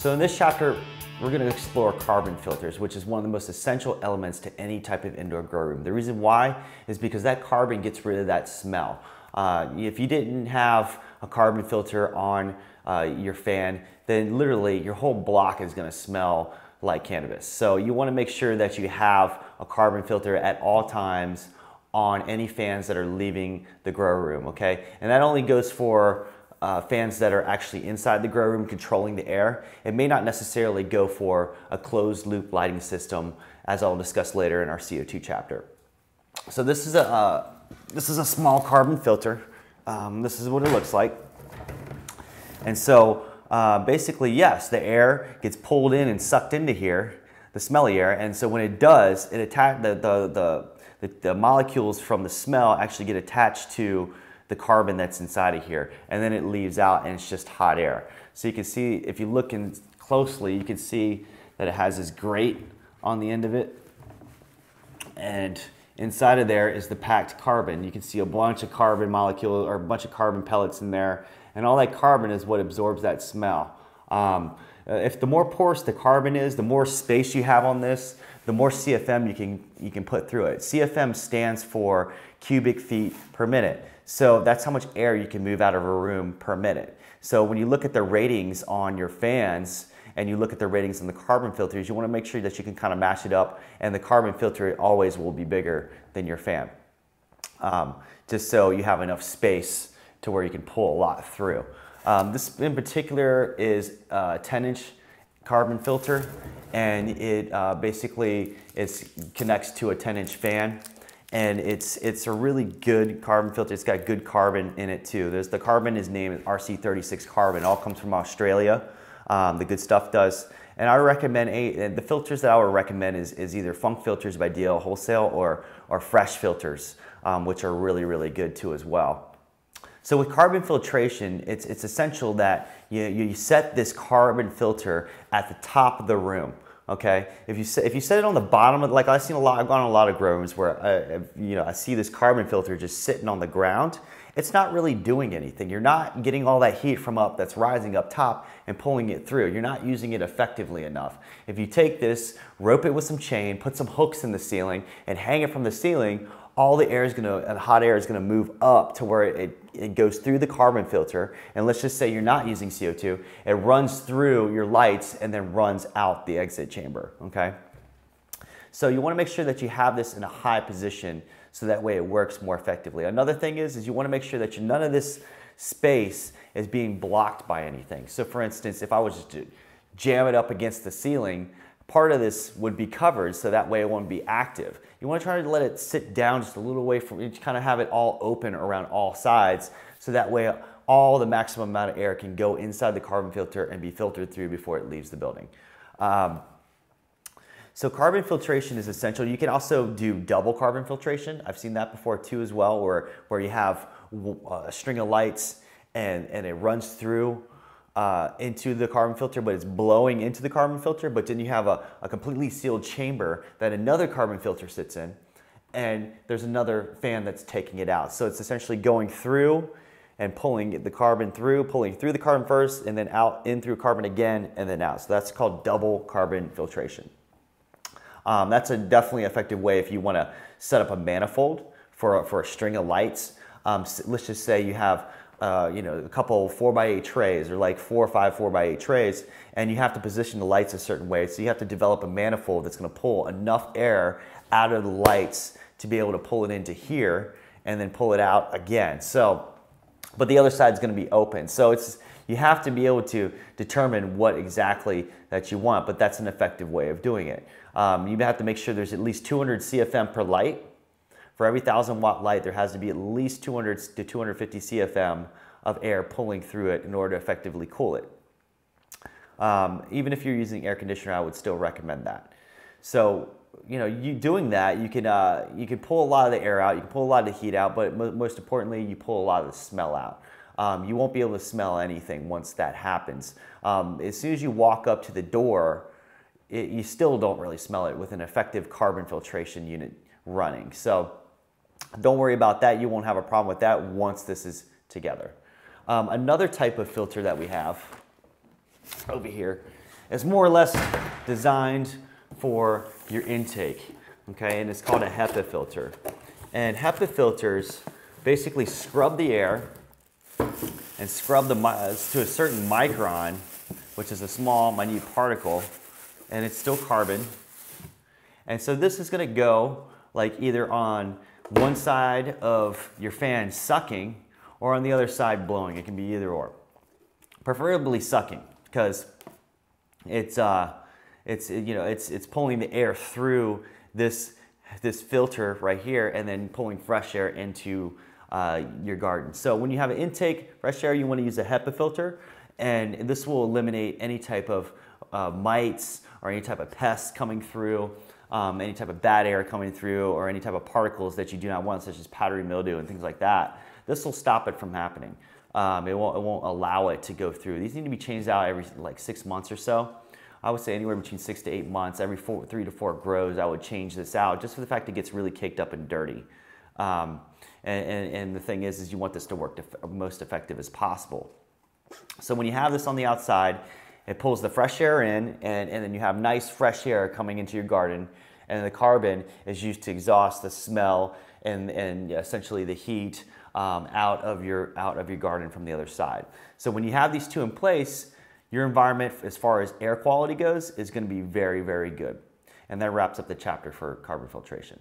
So in this chapter, we're going to explore carbon filters, which is one of the most essential elements to any type of indoor grow room. The reason why is because that carbon gets rid of that smell. If you didn't have a carbon filter on your fan, then literally your whole block is going to smell like cannabis. So you want to make sure that you have a carbon filter at all times on any fans that are leaving the grow room, okay? And that only goes for fans that are actually inside the grow room controlling the air. It may not necessarily go for a closed loop lighting system, as I'll discuss later in our CO2 chapter. So this is a small carbon filter. This is what it looks like. And so basically, yes, the air gets pulled in and sucked into here, the smelly air, and so when it does, it the molecules from the smell actually get attached to the carbon that's inside of here, and then it leaves out and it's just hot air. So you can see, if you look in closely, you can see that it has this grate on the end of it, and inside of there is the packed carbon. You can see a bunch of carbon molecules or a bunch of carbon pellets in there, and all that carbon is what absorbs that smell. If the more porous the carbon is, the more space you have on this, the more CFM you can put through it. CFM stands for cubic feet per minute. So that's how much air you can move out of a room per minute. So when you look at the ratings on your fans and you look at the ratings on the carbon filters, you want to make sure that you can kind of match it up, and the carbon filter always will be bigger than your fan. Just so you have enough space to where you can pull a lot through. This in particular is a 10-inch carbon filter, and it basically connects to a 10-inch fan, and it's a really good carbon filter. It's got good carbon in it too. The carbon is named RC36 carbon. It all comes from Australia. The good stuff does. And I recommend the filters that I would recommend is either Funk Filters by DL Wholesale or Fresh Filters, which are really, really good too as well. So with carbon filtration, it's essential that you set this carbon filter at the top of the room. Okay, if you set it on the bottom, like I've gone on a lot of grow rooms where I see this carbon filter just sitting on the ground. It's not really doing anything. You're not getting all that heat from up that's rising up top and pulling it through. You're not using it effectively enough. If you take this, rope it with some chain, put some hooks in the ceiling, and hang it from the ceiling, all the air is hot air is gonna move up to where it goes through the carbon filter. And let's just say you're not using CO2, it runs through your lights and then runs out the exit chamber, okay? So you wanna make sure that you have this in a high position so that way it works more effectively. Another thing is you wanna make sure that none of this space is being blocked by anything. So for instance, if I was to jam it up against the ceiling, part of this would be covered so that way it won't be active. You want to try to let it sit down just a little away from you, kind of have it all open around all sides so that way all the maximum amount of air can go inside the carbon filter and be filtered through before it leaves the building. So carbon filtration is essential. You can also do double carbon filtration. I've seen that before too as well, where you have a string of lights and it runs through into the carbon filter, but it's blowing into the carbon filter, but then you have a completely sealed chamber that another carbon filter sits in, and there's another fan that's taking it out. So it's essentially going through and pulling the carbon through, pulling through the carbon first, and then out, in through carbon again, and then out. So that's called double carbon filtration. That's a definitely effective way if you want to set up a manifold for a string of lights. Let's just say you have a couple 4x8 trays, or like 4 or 5 4x8 trays, and you have to position the lights a certain way. So you have to develop a manifold that's going to pull enough air out of the lights to be able to pull it into here and then pull it out again. So, but the other side is going to be open. So you have to be able to determine what exactly that you want, but that's an effective way of doing it. You have to make sure there's at least 200 CFM per light. For every 1,000-watt light, there has to be at least 200 to 250 CFM of air pulling through it in order to effectively cool it. Even if you're using air conditioner, I would still recommend that. So, you doing that, you can pull a lot of the air out, you can pull a lot of the heat out, but most importantly, you pull a lot of the smell out. You won't be able to smell anything once that happens. As soon as you walk up to the door, you still don't really smell it with an effective carbon filtration unit running. So don't worry about that. You won't have a problem with that once this is together. Another type of filter that we have over here It's more or less designed for your intake, okay? And it's called a HEPA filter. And HEPA filters basically scrub the air and scrub to a certain micron, which is a small, minute particle, and it's still carbon. And so this is going to go like either on one side of your fan sucking or on the other side blowing. It can be either or. Preferably sucking, because it's pulling the air through this filter right here and then pulling fresh air into your garden. So when you have an intake fresh air, you want to use a HEPA filter, and this will eliminate any type of mites or any type of pests coming through, any type of bad air coming through, or any type of particles that you do not want, such as powdery mildew and things like that. This will stop it from happening. It won't allow it to go through. These need to be changed out every like 6 months or so. I would say anywhere between 6 to 8 months. Every 3 to 4 grows, I would change this out, just for the fact it gets really caked up and dirty. And the thing is you want this to work most effective as possible. So when you have this on the outside, it pulls the fresh air in, and then you have nice fresh air coming into your garden, and the carbon is used to exhaust the smell and essentially the heat out of your garden from the other side. So when you have these two in place, your environment, as far as air quality goes, is going to be very, very good. And that wraps up the chapter for carbon filtration.